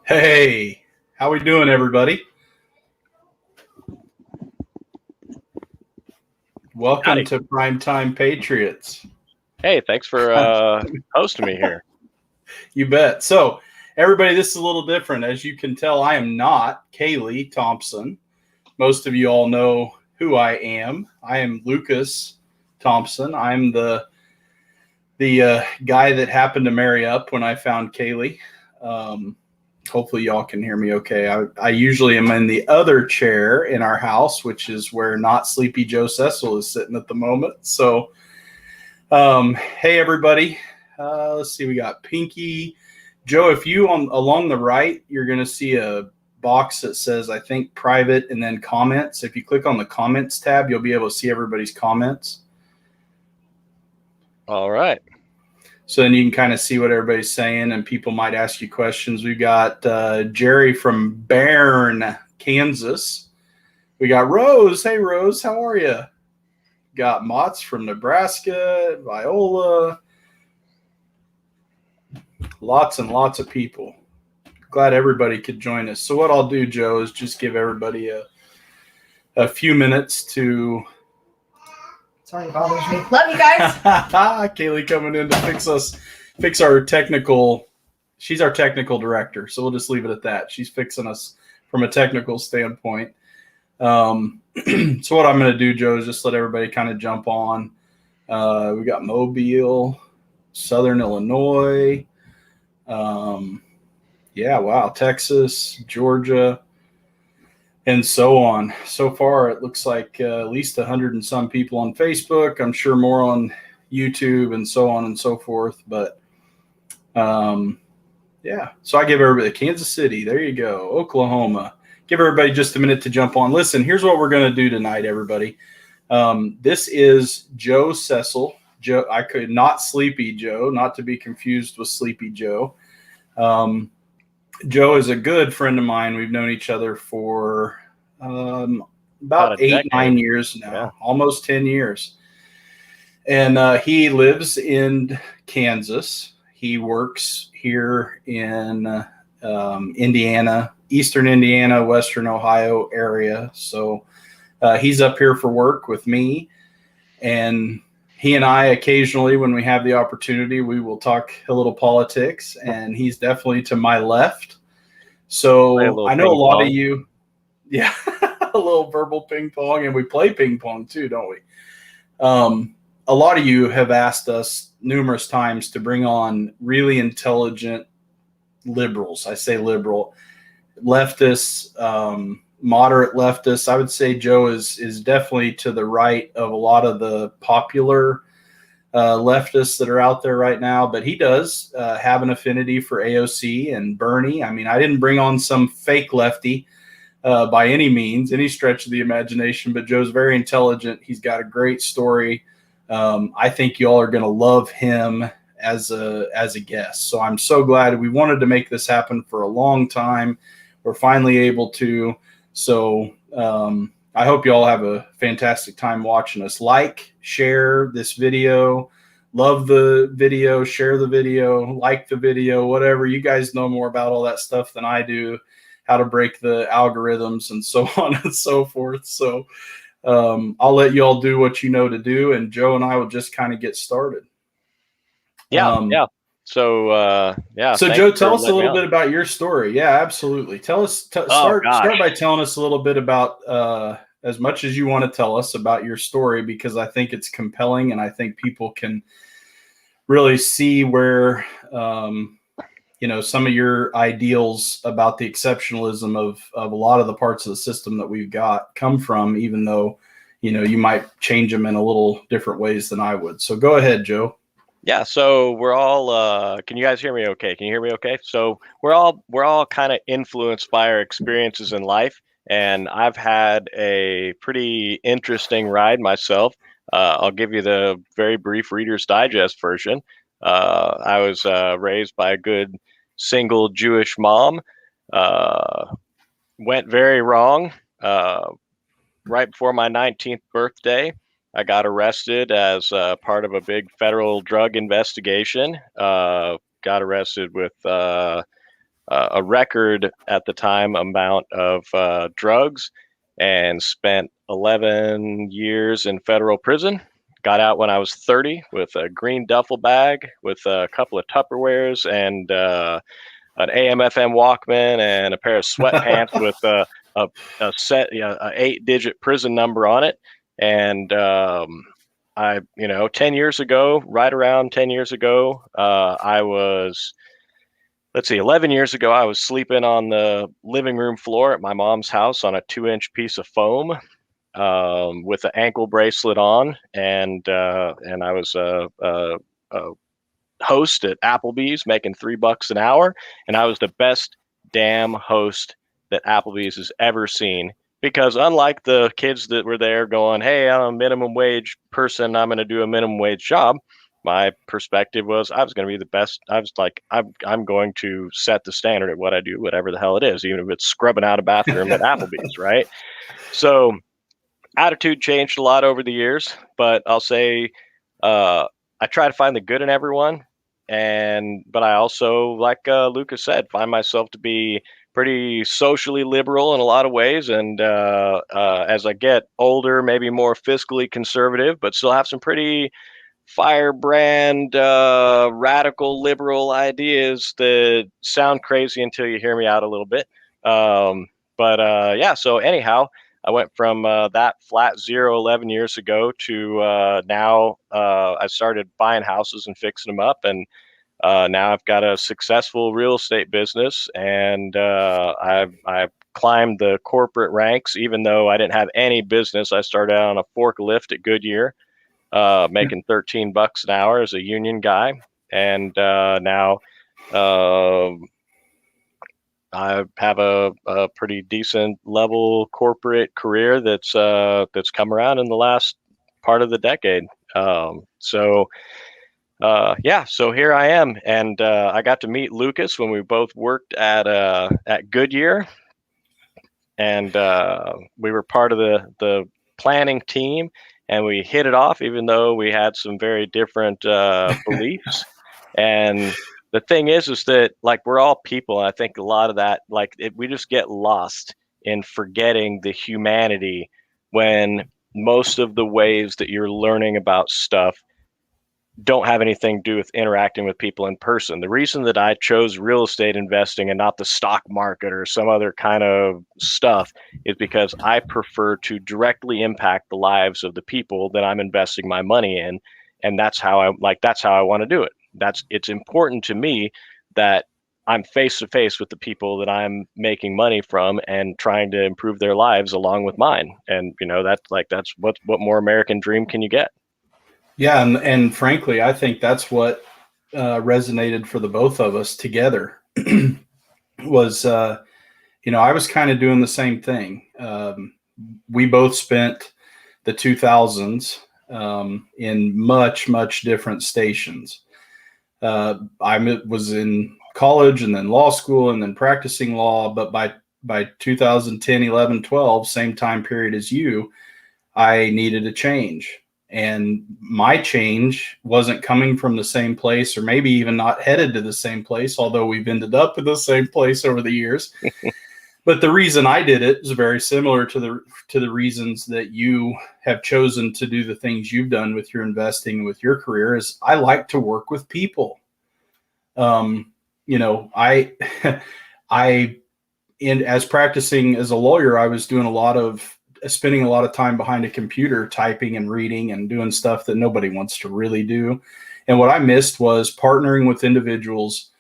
Hey, how we doing, everybody? Welcome Howdy. to Primetime Patriots. Hey, thanks for hosting me here. You bet. So, everybody, this is a little different. As you can tell, I am not Kaylee Thompson. Most of you all know who I am. I am Lucas Thompson. I'm the guy that happened to marry up when I found Kaylee. Um, Hopefully, y'all can hear me okay. I usually am in the other chair in our house, which is where not Sleepy Joe Cecil is sitting at the moment. So, hey, everybody. Let's see. We got Pinky. Joe, if you on along the right, you're going to see a box that says, I think, private and then comments. If you click on the comments tab, you'll be able to see everybody's comments. All right. So then you can kind of see what everybody's saying, and people might ask you questions. We got Jerry from Bern, Kansas. We got Rose. Hey, Rose, how are you? Got Mott's from Nebraska, Viola. Lots and lots of people. Glad everybody could join us. So what I'll do, Joe, is just give everybody a few minutes to. Sorry, it bothers me. Love you guys. Kaylee coming in to fix our technical. She's our technical director, so we'll just leave it at that. She's fixing us from a technical standpoint. So what I'm going to do, Joe, is just let everybody kind of jump on. We got Mobile, Southern Illinois. Yeah, wow, Texas, Georgia, and so on. So far, it looks like at least 100 and some people on Facebook. I'm sure more on YouTube and so on and so forth. But yeah, so I give everybody Kansas City. There you go. Oklahoma. Give everybody just a minute to jump on. Listen, here's what we're going to do tonight, everybody. This is Joe Cecil. Joe, I could not Sleepy Joe, not to be confused with Sleepy Joe. Joe is a good friend of mine. We've known each other for about 8-9 years now, yeah. Almost 10 years. And he lives in Kansas. He works here in Indiana, Eastern Indiana, Western Ohio area. So he's up here for work with me. And he and I occasionally, when we have the opportunity, we will talk a little politics. And he's definitely to my left. So I know a lot of you, yeah, a little verbal ping pong. And we play ping pong too, don't we? A lot of you have asked us numerous times to bring on really intelligent liberals. I say liberal, leftists, moderate leftists. I would say Joe is definitely to the right of a lot of the popular leftists that are out there right now, but he does have an affinity for AOC and Bernie. I mean, I didn't bring on some fake lefty by any means, any stretch of the imagination, but Joe's very intelligent. He's got a great story. I think y'all are going to love him as a guest. So I'm so glad. We wanted to make this happen for a long time. We're finally able to. So I hope you all have a fantastic time watching us. Like, share this video, love the video, share the video, like the video, whatever. You guys know more about all that stuff than I do, how to break the algorithms and so on and so forth. So I'll let you all do what you know to do, and Joe and I will just kind of get started. Yeah. So So Joe, tell us a little bit about your story. Yeah, absolutely. Tell us. Start by telling us a little bit about as much as you want to tell us about your story, because I think it's compelling, and I think people can really see where some of your ideals about the exceptionalism of a lot of the parts of the system that we've got come from, even though you might change them in a little different ways than I would. So go ahead, Joe. Yeah, so we're all can you guys hear me okay? Can you hear me okay? So we're all kind of influenced by our experiences in life, and I've had a pretty interesting ride myself. I'll give you the very brief Reader's Digest version. I was raised by a good single Jewish mom. Went very wrong. Right before my 19th birthday, I got arrested as part of a big federal drug investigation. Got arrested with a record at the time amount of drugs and spent 11 years in federal prison. Got out when I was 30 with a green duffel bag with a couple of Tupperwares and an AM/FM Walkman and a pair of sweatpants with a set, a 8-digit prison number on it. And I, 10 years ago, right around 10 years ago, I was, 11 years ago, I was sleeping on the living room floor at my mom's house on a 2-inch piece of foam with an ankle bracelet on, and I was a host at Applebee's making $3 an hour, and I was the best damn host that Applebee's has ever seen. Because unlike the kids that were there going, "Hey, I'm a minimum wage person, I'm going to do a minimum wage job," my perspective was I was going to be the best. I was like, I'm going to set the standard at what I do, whatever the hell it is, even if it's scrubbing out a bathroom at Applebee's, right? So attitude changed a lot over the years, but I'll say I try to find the good in everyone. But I also, like Lucas said, find myself to be pretty socially liberal in a lot of ways. And as I get older, maybe more fiscally conservative, but still have some pretty firebrand, radical liberal ideas that sound crazy until you hear me out a little bit. Yeah, so anyhow, I went from that flat zero 11 years ago to now I started buying houses and fixing them up. And now I've got a successful real estate business, and I've climbed the corporate ranks. Even though I didn't have any business, I started out on a forklift at Goodyear, making $13 an hour as a union guy, and now I have a pretty decent level corporate career that's come around in the last part of the decade. So here I am, and I got to meet Lucas when we both worked at Goodyear, and we were part of the planning team, and we hit it off, even though we had some very different beliefs. And the thing is that, like, we're all people, and I think a lot of that, we just get lost in forgetting the humanity when most of the ways that you're learning about stuff don't have anything to do with interacting with people in person. The reason that I chose real estate investing and not the stock market or some other kind of stuff is because I prefer to directly impact the lives of the people that I'm investing my money in. And that's how I want to do it. It's important to me that I'm face to face with the people that I'm making money from and trying to improve their lives along with mine. And that's what more American dream can you get? Yeah, and frankly, I think that's what resonated for the both of us together. Was I was kind of doing the same thing. We both spent the 2000s in much different stations. I was in college and then law school and then practicing law, but by 2010, 11, 12, same time period as you, I needed a change. And my change wasn't coming from the same place, or maybe even not headed to the same place, although we've ended up in the same place over the years. But the reason I did it is very similar to the reasons that you have chosen to do the things you've done with your investing, with your career. Is I like to work with people. As practicing as a lawyer, I was doing spending a lot of time behind a computer, typing and reading and doing stuff that nobody wants to really do. And what I missed was partnering with individuals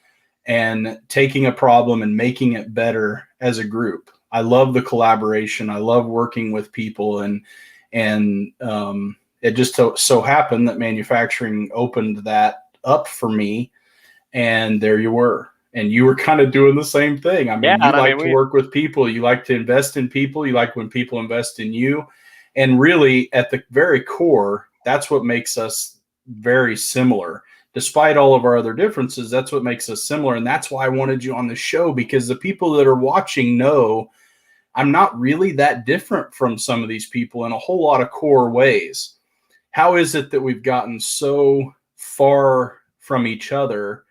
and taking a problem and making it better as a group. I love the collaboration. I love working with people, and it just so happened that manufacturing opened that up for me. And there you were. And you were kind of doing the same thing. I mean, to work with people. You like to invest in people. You like when people invest in you. And really, at the very core, that's what makes us very similar. Despite all of our other differences, that's what makes us similar. And that's why I wanted you on the show, because the people that are watching know I'm not really that different from some of these people in a whole lot of core ways. How is it that we've gotten so far from each other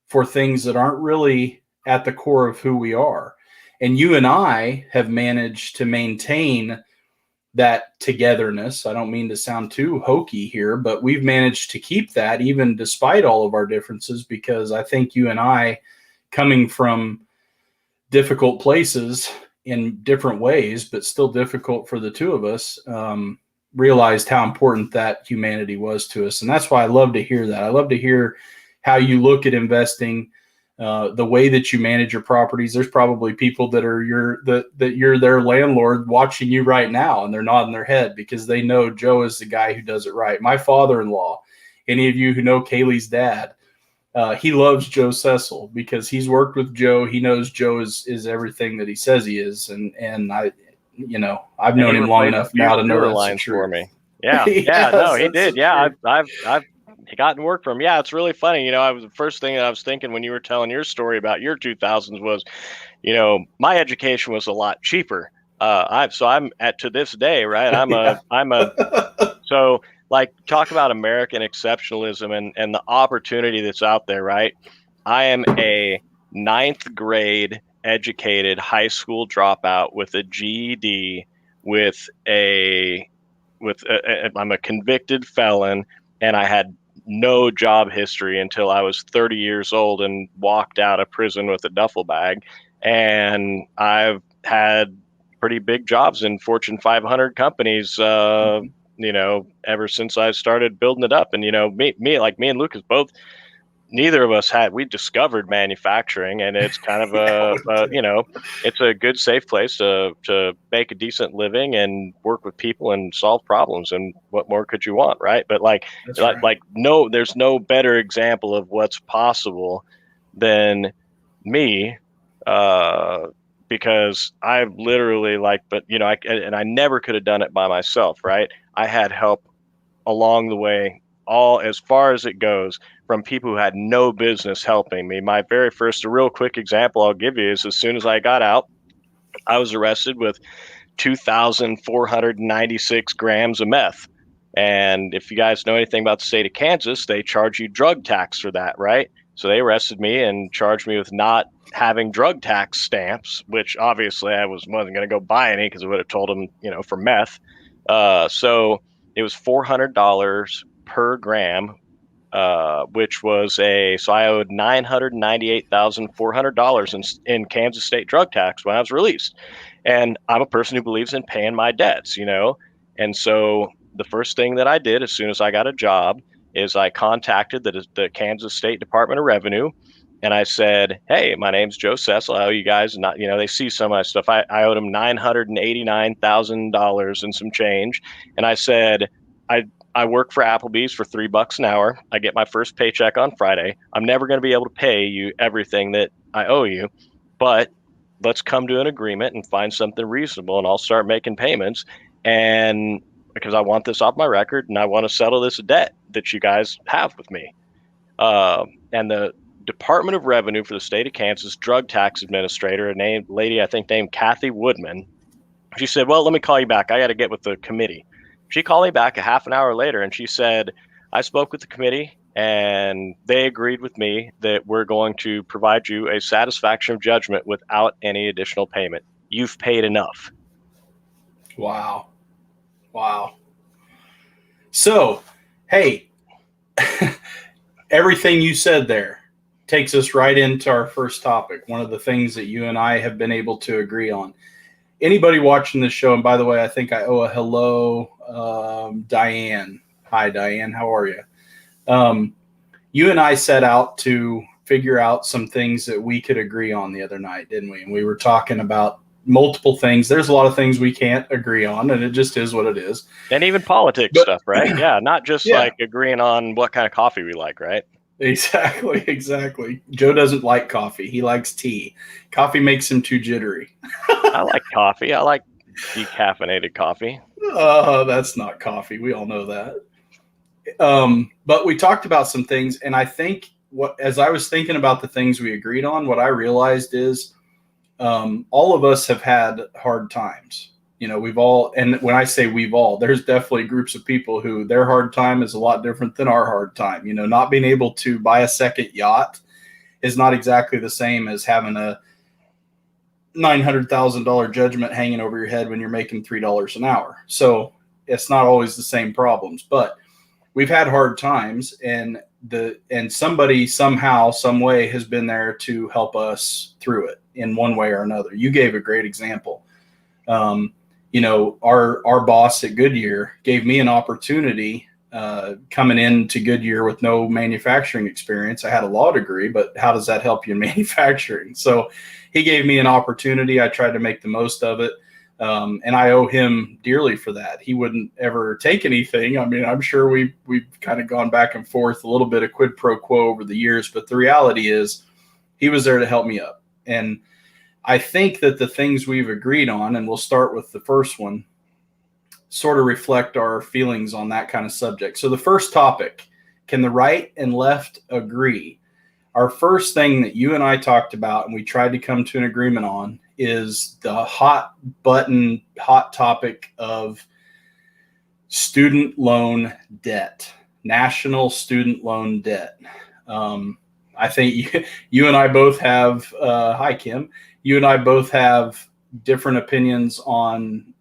for things that aren't really at the core of who we are. And you and I have managed to maintain that togetherness. I don't mean to sound too hokey here, but we've managed to keep that even despite all of our differences, because I think you and I, coming from difficult places in different ways, but still difficult for the two of us, realized how important that humanity was to us. And that's why I love to hear that. I love to hear how you look at investing, the way that you manage your properties. There's probably people that are that you're their landlord watching you right now, and they're nodding their head because they know Joe is the guy who does it right. My father-in-law, any of you who know Kaylee's dad, he loves Joe Cecil because he's worked with Joe. He knows Joe is everything that he says he is. And I've known him long enough now to know that's the truth. For me. Yeah. Yeah. No, he did. Yeah. I've gotten work from him. Yeah. It's really funny. The first thing that I was thinking when you were telling your story about your 2000s was, my education was a lot cheaper. I'm to this day, right. So like, talk about American exceptionalism and the opportunity that's out there, right? I am a 9th grade educated high school dropout with a GED, I'm a convicted felon, and I had no job history until I was 30 years old and walked out of prison with a duffel bag. And I've had pretty big jobs in Fortune 500 companies, ever since I started building it up. And, me and Lucas both, neither of us we discovered manufacturing, and it's kind of it's a good, safe place to make a decent living and work with people and solve problems. And what more could you want? Right. But there's no better example of what's possible than me, because I've literally I never could have done it by myself. Right. I had help along the way, all as far as it goes, from people who had no business helping me. My very first, a real quick example I'll give you is, as soon as I got out, I was arrested with 2,496 grams of meth. And if you guys know anything about the state of Kansas, they charge you drug tax for that, right? So they arrested me and charged me with not having drug tax stamps, which obviously I wasn't going to go buy any, because I would have told them, for meth. So it was $400 per gram, which was so I owed $998,400 in Kansas state drug tax when I was released. And I'm a person who believes in paying my debts, And so the first thing that I did as soon as I got a job is I contacted the Kansas State Department of Revenue. And I said, hey, my name's Joe Cecil. I owe you guys, they see some of my stuff. I owed them $989,000 and some change. And I said, I work for Applebee's for $3 an hour. I get my first paycheck on Friday. I'm never going to be able to pay you everything that I owe you, but let's come to an agreement and find something reasonable, and I'll start making payments. And because I want this off my record, and I want to settle this debt that you guys have with me. And the Department of Revenue for the state of Kansas drug tax administrator, a lady I think named Kathy Woodman, she said, well, let me call you back. I got to get with the committee. She called me back a half an hour later, and she said, I spoke with the committee, and they agreed with me that we're going to provide you a satisfaction of judgment without any additional payment. You've paid enough. Wow. So, hey, everything you said there takes us right into our first topic. One of the things that you and I have been able to agree on. Anybody watching this show, and by the way, I think I owe a hello, Diane. Hi, Diane. How are you? You and I set out to figure out some things that we could agree on the other night, didn't we? And we were talking about multiple things. There's a lot of things we can't agree on, and it just is what it is. And even politics stuff, right? Yeah, not just like agreeing on what kind of coffee we like, right? Exactly. Joe doesn't like coffee. He likes tea. Coffee makes him too jittery. I like coffee. I like decaffeinated coffee. Oh, that's not coffee. We all know that. But we talked about some things, and I think as I was thinking about the things we agreed on, what I realized is all of us have had hard times. We've all, and when I say we've all, there's definitely groups of people who their hard time is a lot different than our hard time. Not being able to buy a second yacht is not exactly the same as having a $900,000 judgment hanging over your head when you're making $3 an hour. So it's not always the same problems, but we've had hard times, and somebody somehow, some way has been there to help us through it in one way or another. You gave a great example. Our boss at Goodyear gave me an opportunity coming into Goodyear with no manufacturing experience. I had a law degree, but how does that help you in manufacturing? So he gave me an opportunity. I tried to make the most of it. And I owe him dearly for that. He wouldn't ever take anything. I mean, I'm sure we've kind of gone back and forth a little bit of quid pro quo over the years, but the reality is he was there to help me up. And I think that the things we've agreed on, and we'll start with the first one, sort of reflect our feelings on that kind of subject. So the first topic, can the right and left agree? Our first thing that you and I talked about, and we tried to come to an agreement on, is the hot topic of student loan debt, national student loan debt. I think you and I both have, hi, Kim, you and I both have different opinions on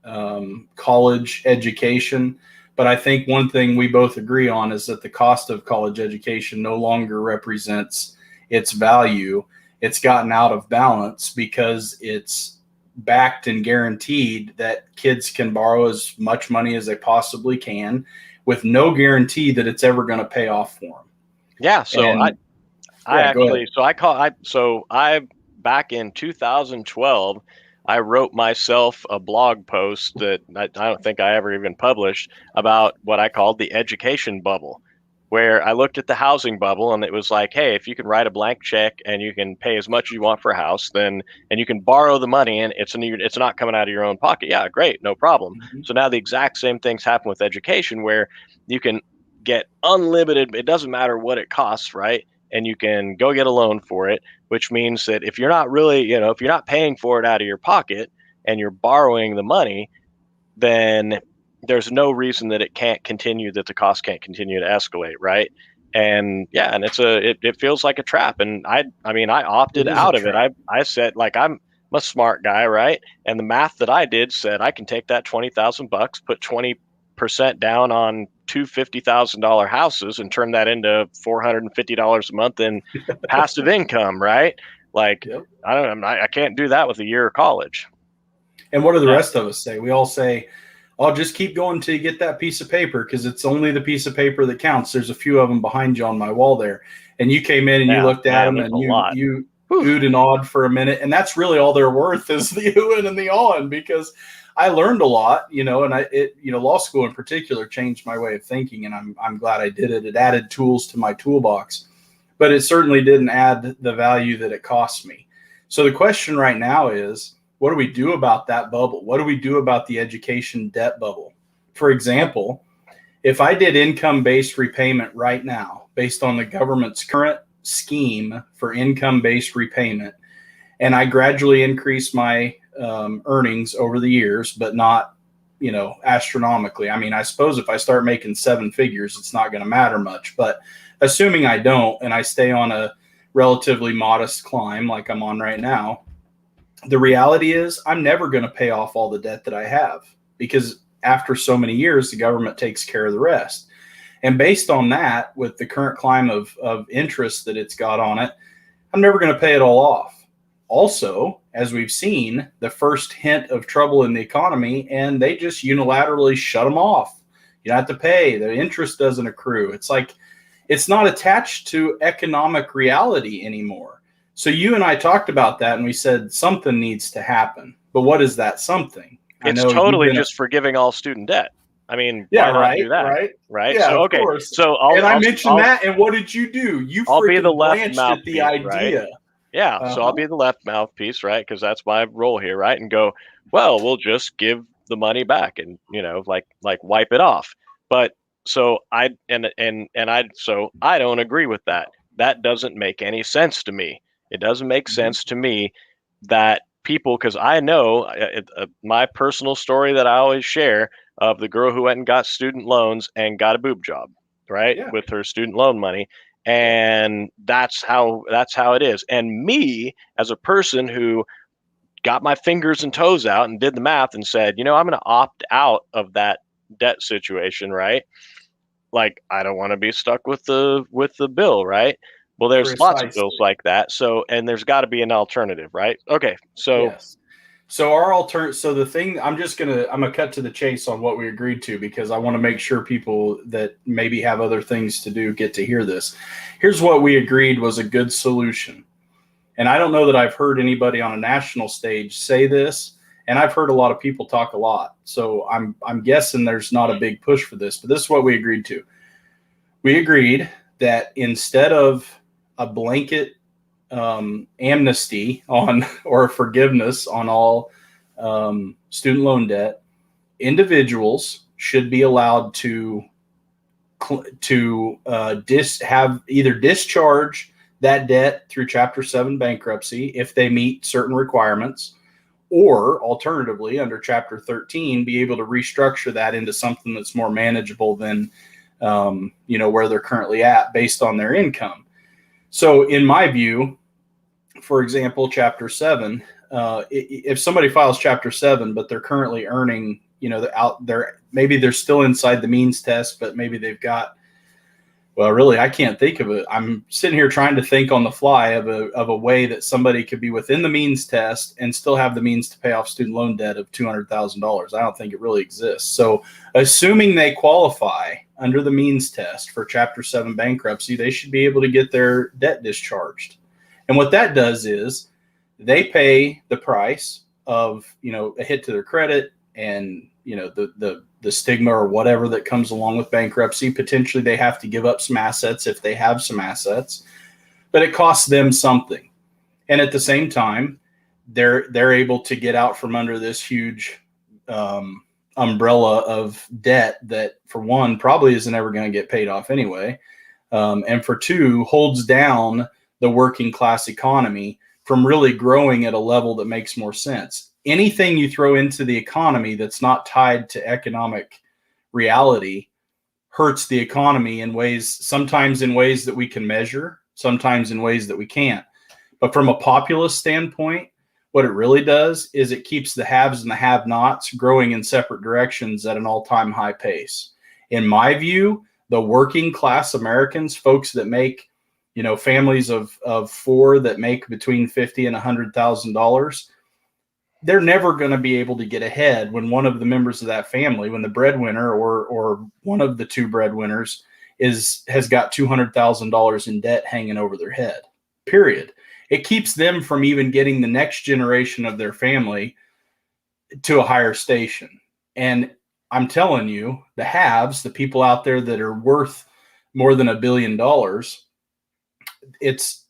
college education. But I think one thing we both agree on is that the cost of college education no longer represents its value. It's gotten out of balance because it's backed and guaranteed that kids can borrow as much money as they possibly can with no guarantee that it's ever going to pay off for them. Yeah. So I back in 2012, I wrote myself a blog post that I don't think I ever even published about what I called the education bubble, where I looked at the housing bubble and it was like, hey, if you can write a blank check and you can pay as much as you want for a house, and you can borrow the money and it's not coming out of your own pocket. Yeah, great, no problem. Mm-hmm. So now the exact same things happen with education, where you can get unlimited, it doesn't matter what it costs, right? And you can go get a loan for it, which means that if you're not really, if you're not paying for it out of your pocket and you're borrowing the money, then there's no reason that it can't continue, that the cost can't continue to escalate, right? And yeah, and it feels like a trap. And I opted out of it. I said, like, I'm a smart guy, right? And the math that I did said I can take that $20,000, put 20% down on two $50,000 houses and turn that into $450 a month in passive income, right? Like, yep. I can't do that with a year of college. And what do the rest of us say? We all say, "I'll just keep going till you get that piece of paper, because it's only the piece of paper that counts." There's a few of them behind you on my wall there, and you came in and you looked at them and you oohed and awed for a minute, and that's really all they're worth, is the oohing and the awing, because I learned a lot, and law school in particular changed my way of thinking, and I'm glad I did it. It added tools to my toolbox, but it certainly didn't add the value that it cost me. So the question right now is, what do we do about that bubble? What do we do about the education debt bubble? For example, if I did income-based repayment right now, based on the government's current scheme for income-based repayment, and I gradually increase my earnings over the years, but not, astronomically. I mean, I suppose if I start making seven figures, it's not going to matter much. But assuming I don't, and I stay on a relatively modest climb like I'm on right now, the reality is I'm never going to pay off all the debt that I have, because after so many years, the government takes care of the rest. And based on that, with the current climate of interest that it's got on it, I'm never going to pay it all off. Also, as we've seen, the first hint of trouble in the economy, and they just unilaterally shut them off. You don't have to pay. The interest doesn't accrue. It's like it's not attached to economic reality anymore. So you and I talked about that, and we said something needs to happen. But what is that something? It's totally just forgiving all student debt. I mean, why not do that? Right. Yeah, so, okay. Of course. So I mentioned that, and what did you do? You I'll be the left blanched at the idea. Right? Yeah. So I'll be the left mouthpiece, right? Because that's my role here, right? And go, well, we'll just give the money back, and like wipe it off. But so I don't agree with that. That doesn't make any sense to me. It doesn't make sense to me that people, because I know my personal story that I always share of the girl who went and got student loans and got a boob job, right? Yeah. With her student loan money. And that's how it is. And me, as a person who got my fingers and toes out and did the math and said, I'm going to opt out of that debt situation, right? Like, I don't want to be stuck with the bill, right? Well, there's lots of bills Precisely. like that. So, and there's got to be an alternative, right? Okay. So, Yes. So our alternative. So the thing I'm gonna cut to the chase on what we agreed to, because I want to make sure people that maybe have other things to do get to hear this. Here's what we agreed was a good solution. And I don't know that I've heard anybody on a national stage say this, and I've heard a lot of people talk a lot. So I'm guessing there's not a big push for this, but this is what we agreed to. We agreed that instead of a blanket amnesty on or forgiveness on all student loan debt, individuals should be allowed to have either discharge that debt through Chapter 7 bankruptcy if they meet certain requirements, or alternatively, under Chapter 13, be able to restructure that into something that's more manageable than where they're currently at based on their income. So in my view, for example, Chapter 7, if somebody files Chapter 7, but they're currently earning, out there, maybe they're still inside the means test, but maybe they've got, well, really, I can't think of it. I'm sitting here trying to think on the fly of a way that somebody could be within the means test and still have the means to pay off student loan debt of $200,000. I don't think it really exists. So assuming they qualify under the means test for Chapter 7 bankruptcy, they should be able to get their debt discharged. And what that does is they pay the price of, a hit to their credit and, the stigma or whatever that comes along with bankruptcy. Potentially they have to give up some assets if they have some assets, but it costs them something. And at the same time, they're able to get out from under this huge umbrella of debt that, for one, probably isn't ever going to get paid off anyway. And for two, holds down the working class economy from really growing at a level that makes more sense. Anything you throw into the economy that's not tied to economic reality hurts the economy in ways, sometimes in ways that we can measure, sometimes in ways that we can't. But from a populist standpoint, what it really does is it keeps the haves and the have-nots growing in separate directions at an all-time high pace. In my view, the working class Americans, folks that make, families of four that make between $50,000 and $100,000, they're never going to be able to get ahead when one of the members of that family, when the breadwinner or one of the two breadwinners has got $200,000 in debt hanging over their head, period. It keeps them from even getting the next generation of their family to a higher station. And I'm telling you, the haves, the people out there that are worth more than $1 billion, it's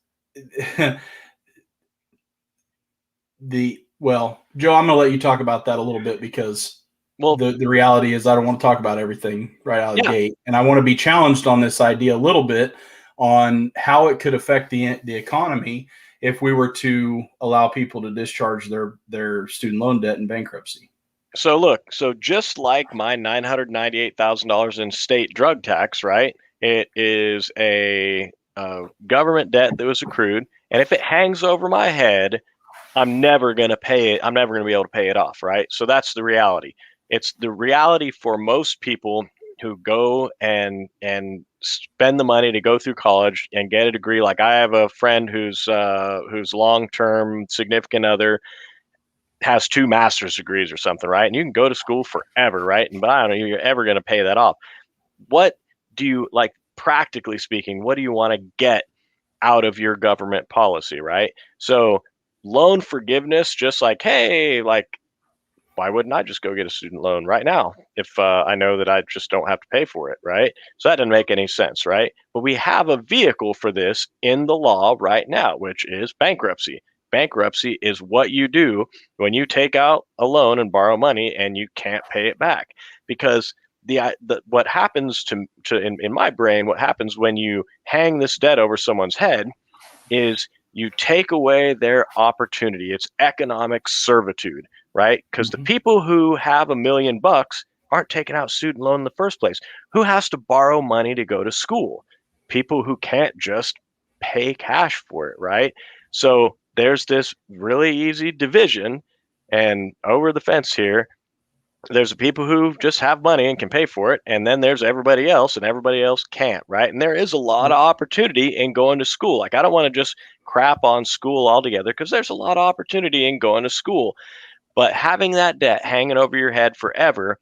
well, Joe, I'm going to let you talk about that a little bit, because the reality is I don't want to talk about everything right out of the gate. And I want to be challenged on this idea a little bit on how it could affect the economy if we were to allow people to discharge their student loan debt in bankruptcy. So look, just like my $998,000 in state drug tax, right? It is a government debt that was accrued. And if it hangs over my head, I'm never going to pay it. I'm never going to be able to pay it off, right? So that's the reality. It's the reality for most people who go and spend the money to go through college and get a degree. Like, I have a friend whose long-term significant other has 2 master's degrees or something, right? And you can go to school forever, right? But I don't know, you're ever going to pay that off. What do you, like, practically speaking, what do you want to get out of your government policy, right? So loan forgiveness, just like, hey, like, why wouldn't I just go get a student loan right now if I know that I just don't have to pay for it, right? So that doesn't make any sense, right? But we have a vehicle for this in the law right now, which is bankruptcy. Bankruptcy is what you do when you take out a loan and borrow money and you can't pay it back. Because what happens in my brain, what happens when you hang this debt over someone's head is you take away their opportunity. It's economic servitude, right? Because the people who have $1 million aren't taking out student loan in the first place. Who has to borrow money to go to school? people who can't just pay cash for it, right? So there's this really easy division, and over the fence here, there's the people who just have money and can pay for it, and then there's everybody else, and everybody else can't, right? And there is a lot of opportunity in going to school. Like, I don't want to just crap on school altogether, because there's a lot of opportunity in going to school. But having that debt hanging over your head forever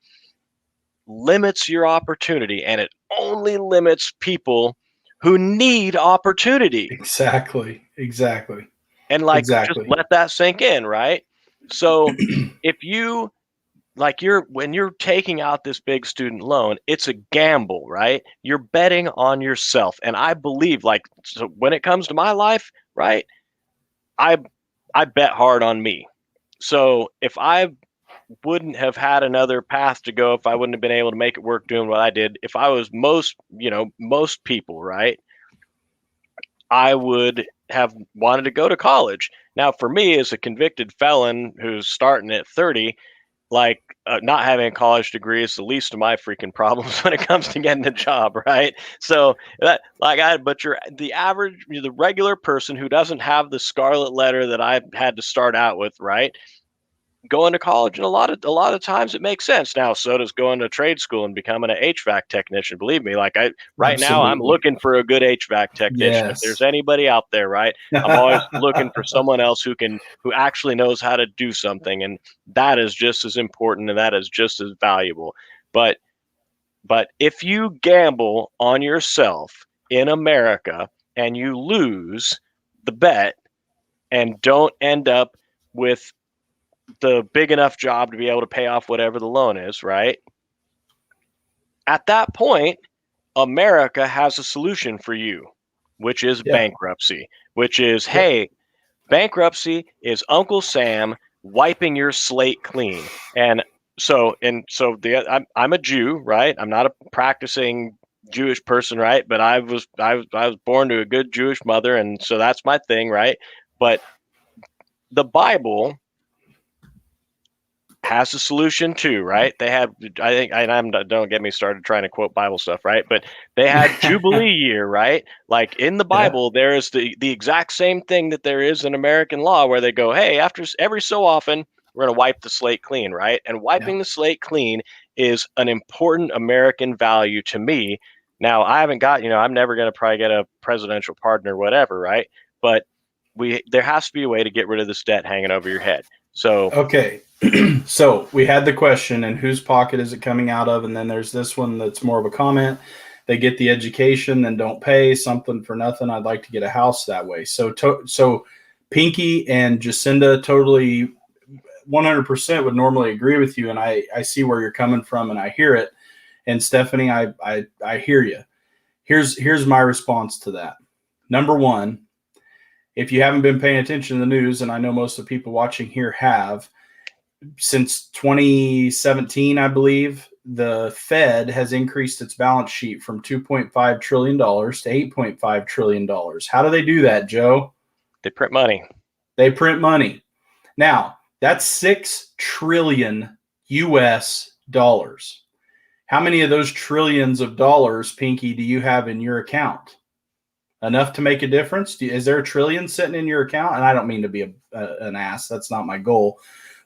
limits your opportunity, and it only limits people who need opportunity. Exactly. And like, just let that sink in, right? So if you when you're taking out this big student loan, it's a gamble, right? You're betting on yourself. And I believe, so when it comes to my life, right, I bet hard on me. So if I wouldn't have had another path to go, if I wouldn't have been able to make it work doing what I did, if I was most people, right, I would have wanted to go to college. Now, for me, as a convicted felon who's starting at 30, not having a college degree is the least of my freaking problems when it comes to getting a job, right? So the regular person who doesn't have the scarlet letter that I had to start out with, right? Going to college, and a lot of times it makes sense. Now, so does going to trade school and becoming an HVAC technician. Believe me, now I'm looking for a good HVAC technician. Yes. If there's anybody out there, right, I'm always looking for someone else who actually knows how to do something, and that is just as important, and that is just as valuable. But if you gamble on yourself in America and you lose the bet and don't end up with the big enough job to be able to pay off whatever the loan is, right? At that point, America has a solution for you, which is bankruptcy, which is, hey, bankruptcy is Uncle Sam wiping your slate clean. I'm a Jew, right? I'm not a practicing Jewish person, right? But I was born to a good Jewish mother, and so that's my thing, right? But the Bible has a solution too, right? They have, don't get me started trying to quote Bible stuff, right? But they had Jubilee year, right? Like in the Bible, there is the exact same thing that there is in American law, where they go, hey, after every so often, we're going to wipe the slate clean, right? And wiping the slate clean is an important American value to me. Now, I haven't got, I'm never going to probably get a presidential pardon or whatever, right? But there has to be a way to get rid of this debt hanging over your head. So okay. So we had the question, and whose pocket is it coming out of? And then there's this one that's more of a comment. They get the education, then don't pay something for nothing. I'd like to get a house that way. So Pinky and Jacinda totally 100% would normally agree with you. And I see where you're coming from, and I hear it. And Stephanie, I hear you. Here's my response to that. Number one, if you haven't been paying attention to the news, and I know most of the people watching here have, since 2017, I believe, the Fed has increased its balance sheet from $2.5 trillion to $8.5 trillion. How do they do that, Joe? They print money. They print money. Now, that's $6 trillion US dollars. How many of those trillions of dollars, Pinky, do you have in your account? Enough to make a difference? Is there a trillion sitting in your account? And I don't mean to be an ass. That's not my goal.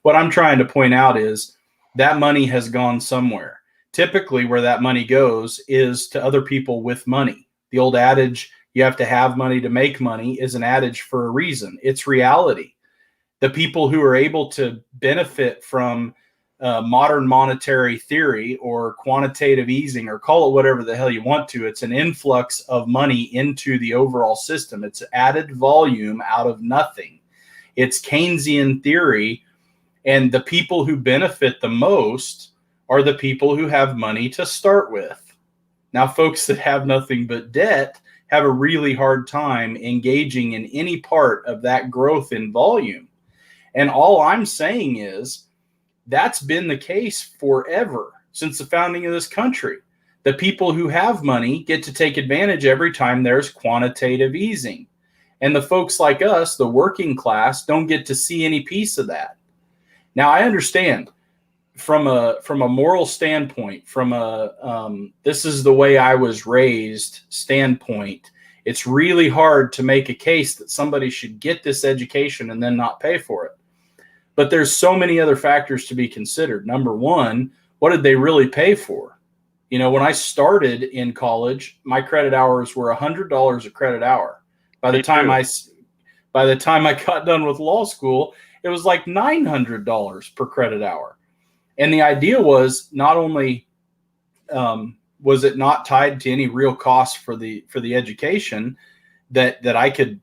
What I'm trying to point out is that money has gone somewhere. Typically, where that money goes is to other people with money. The old adage, you have to have money to make money, is an adage for a reason. It's reality. The people who are able to benefit from modern monetary theory or quantitative easing, or call it whatever the hell you want to, it's an influx of money into the overall system. It's added volume out of nothing. It's Keynesian theory. And the people who benefit the most are the people who have money to start with. Now, folks that have nothing but debt have a really hard time engaging in any part of that growth in volume. And all I'm saying is that's been the case forever, since the founding of this country. The people who have money get to take advantage every time there's quantitative easing. And the folks like us, the working class, don't get to see any piece of that. Now, I understand from a moral standpoint, from a this is the way I was raised standpoint, it's really hard to make a case that somebody should get this education and then not pay for it. But there's so many other factors to be considered. Number one, what did they really pay for? You know, when I started in college, my credit hours were $100 a credit hour. By the time I got done with law school, it was like $900 per credit hour. And the idea was not only was it not tied to any real cost for the education that I could,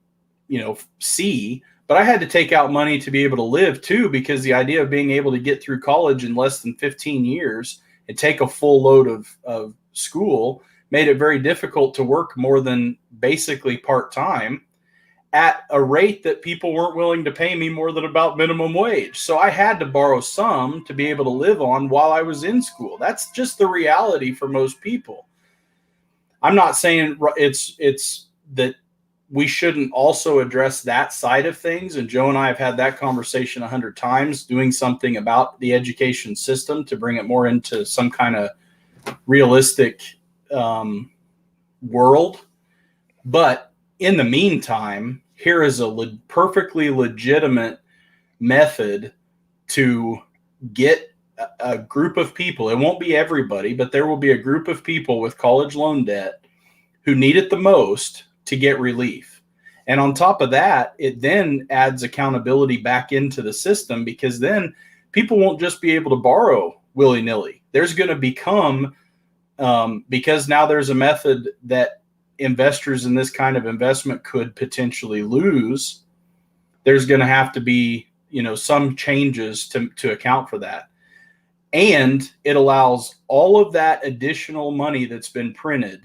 you know, see, but I had to take out money to be able to live too, because the idea of being able to get through college in less than 15 years and take a full load of school made it very difficult to work more than basically part-time at a rate that people weren't willing to pay me more than about minimum wage. So I had to borrow some to be able to live on while I was in school. That's just the reality for most people. I'm not saying it's that we shouldn't also address that side of things. And Joe and I have had that conversation 100 times, doing something about the education system to bring it more into some kind of realistic world. But in the meantime, here is a perfectly legitimate method to get a group of people. It won't be everybody, but there will be a group of people with college loan debt who need it the most to get relief. And on top of that, it then adds accountability back into the system, because then people won't just be able to borrow willy-nilly. There's going to become, because now there's a method that investors in this kind of investment could potentially lose, there's going to have to be, you know, some changes to account for that. And it allows all of that additional money that's been printed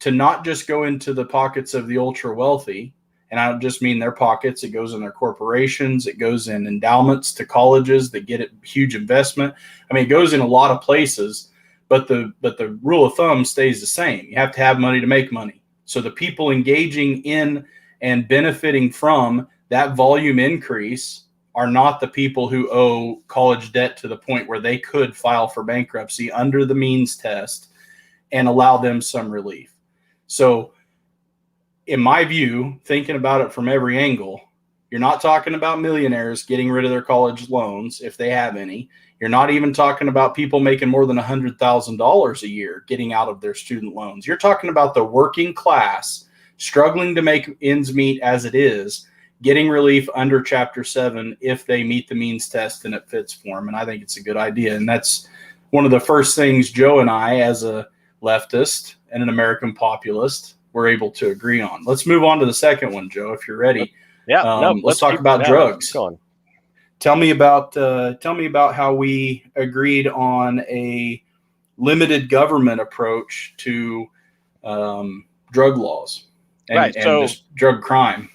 to not just go into the pockets of the ultra wealthy. And I don't just mean their pockets. It goes in their corporations. It goes in endowments to colleges that get a huge investment. I mean, it goes in a lot of places, but the rule of thumb stays the same. You have to have money to make money. So the people engaging in and benefiting from that volume increase are not the people who owe college debt to the point where they could file for bankruptcy under the means test and allow them some relief. So in my view, thinking about it from every angle, you're not talking about millionaires getting rid of their college loans if they have any. You're not even talking about people making more than $100,000 a year getting out of their student loans. You're talking about the working class struggling to make ends meet as it is, getting relief under Chapter 7 if they meet the means test and it fits for them. And I think it's a good idea. And that's one of the first things Joe and I, as a leftist and an American populist, were able to agree on. Let's move on to the second one, Joe, if you're ready. Yeah. Let's talk about drugs. Tell me about how we agreed on a limited government approach to drug laws and just drug crime.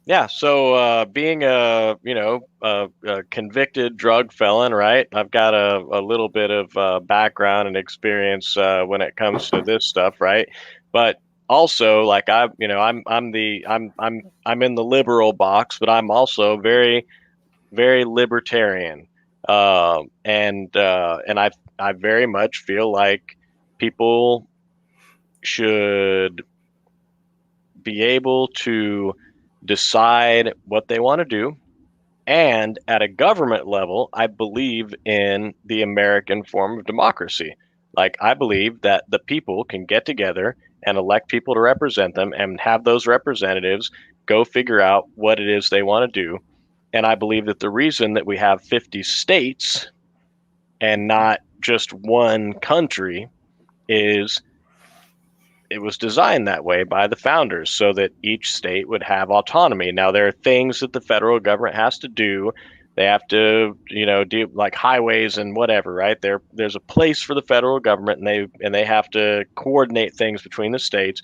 Yeah. So being a convicted drug felon, right? I've got a little bit of background and experience when it comes to this stuff, right? But also, like I'm in the liberal box, but I'm also very, very libertarian, and I very much feel like people should be able to decide what they want to do. And at a government level, I believe in the American form of democracy. Like, I believe that the people can get together and elect people to represent them and have those representatives go figure out what it is they want to do. And I believe that the reason that we have 50 states and not just one country is it was designed that way by the founders so that each state would have autonomy. Now, there are things that the federal government has to do. They have to, do like highways and whatever, right? There's a place for the federal government, and they have to coordinate things between the states.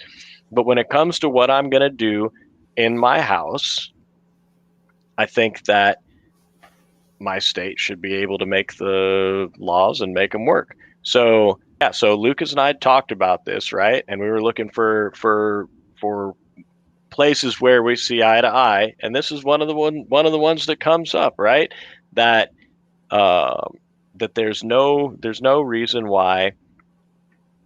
But when it comes to what I'm going to do in my house, I think that my state should be able to make the laws and make them work. So yeah, so Lucas and I talked about this, right? And we were looking for places where we see eye to eye, and this is one of the ones that comes up, right? That that there's no reason why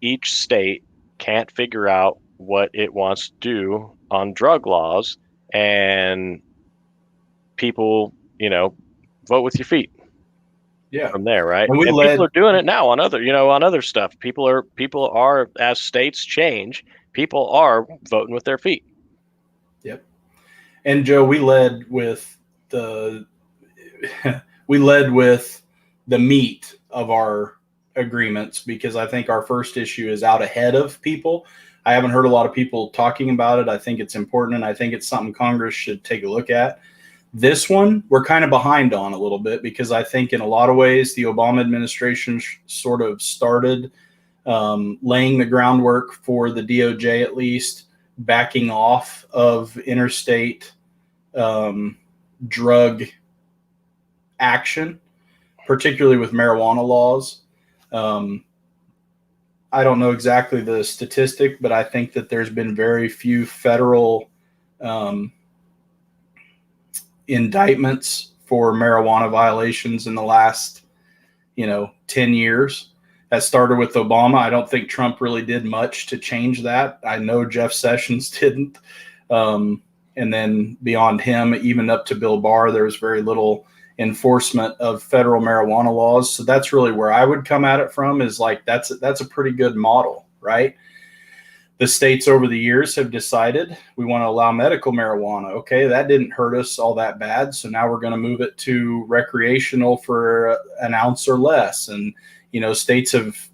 each state can't figure out what it wants to do on drug laws, and people, vote with your feet. Yeah. From there, right? And people are doing it now on other stuff. People are, as states change, people are voting with their feet. Yep. And Joe, we led with the meat of our agreements, because I think our first issue is out ahead of people. I haven't heard a lot of people talking about it. I think it's important, and I think it's something Congress should take a look at. This one, we're kind of behind on a little bit, because I think in a lot of ways, the Obama administration sort of started laying the groundwork for the DOJ, at least, backing off of interstate drug action, particularly with marijuana laws. I don't know exactly the statistic, but I think that there's been very few federal indictments for marijuana violations in the last 10 years. That started with Obama. I don't think Trump really did much to change that. I know Jeff Sessions didn't. And then beyond him, even up to Bill Barr, there was very little enforcement of federal marijuana laws. So that's really where I would come at it from, is like, that's a pretty good model, right? The states over the years have decided we want to allow medical marijuana. Okay, that didn't hurt us all that bad. So now we're going to move it to recreational for an ounce or less. And,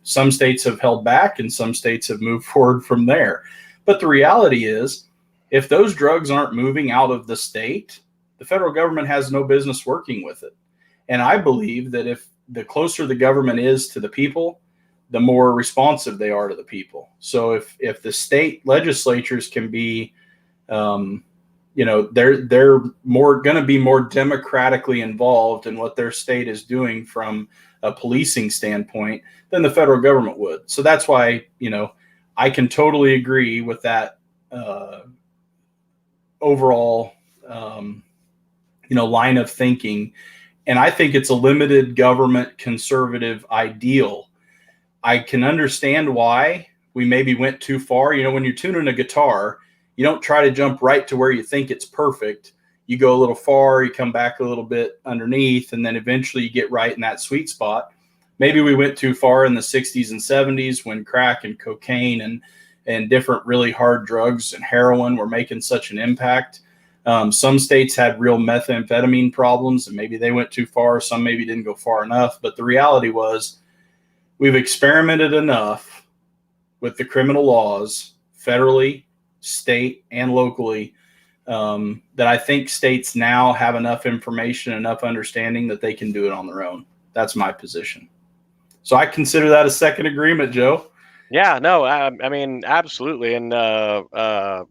some states have held back, and some states have moved forward from there. But the reality is, if those drugs aren't moving out of the state, the federal government has no business working with it. And I believe that if the closer the government is to the people, the more responsive they are to the people. So if the state legislatures can be, they're more going to be more democratically involved in what their state is doing from a policing standpoint than the federal government would. So that's why, I can totally agree with that overall, line of thinking. And I think it's a limited government conservative ideal. I can understand why we maybe went too far. When you're tuning a guitar, you don't try to jump right to where you think it's perfect. You go a little far, you come back a little bit underneath, and then eventually you get right in that sweet spot. Maybe we went too far in the 60s and 70s when crack and cocaine and different really hard drugs and heroin were making such an impact. Some states had real methamphetamine problems, and maybe they went too far. Some maybe didn't go far enough. But the reality was, we've experimented enough with the criminal laws, federally, state, and locally, that I think states now have enough information, enough understanding that they can do it on their own. That's my position. So I consider that a second agreement, Joe. Yeah, no, I mean, absolutely. And, the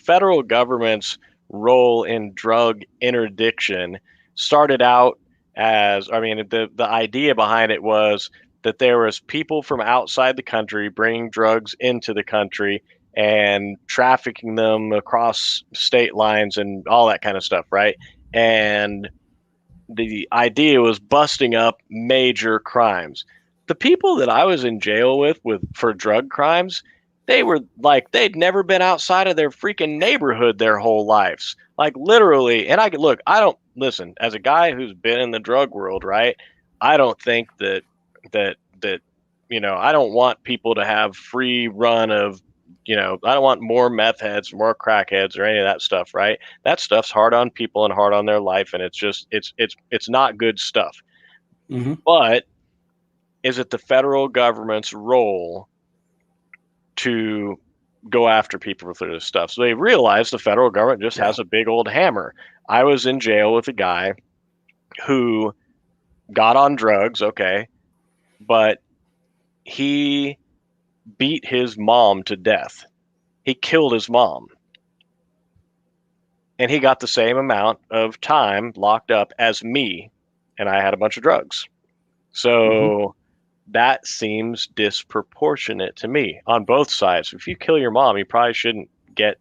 federal government's role in drug interdiction started out as, the idea behind it was that there was people from outside the country bringing drugs into the country and trafficking them across state lines and all that kind of stuff, right? And the idea was busting up major crimes. The people that I was in jail with for drug crimes, they were like, they'd never been outside of their freaking neighborhood their whole lives. Like, literally. And I don't listen, as a guy who's been in the drug world, right? I don't think that I don't want people to have free run of, I don't want more meth heads, more crackheads, or any of that stuff, right? That stuff's hard on people and hard on their life, and it's just it's not good stuff. Mm-hmm. But is it the federal government's role to go after people for this stuff? So they realize the federal government just has a big old hammer. I was in jail with a guy who got on drugs, okay, but he beat his mom to death. He killed his mom. And he got the same amount of time locked up as me, and I had a bunch of drugs. So that seems disproportionate to me on both sides. If you kill your mom, you probably shouldn't get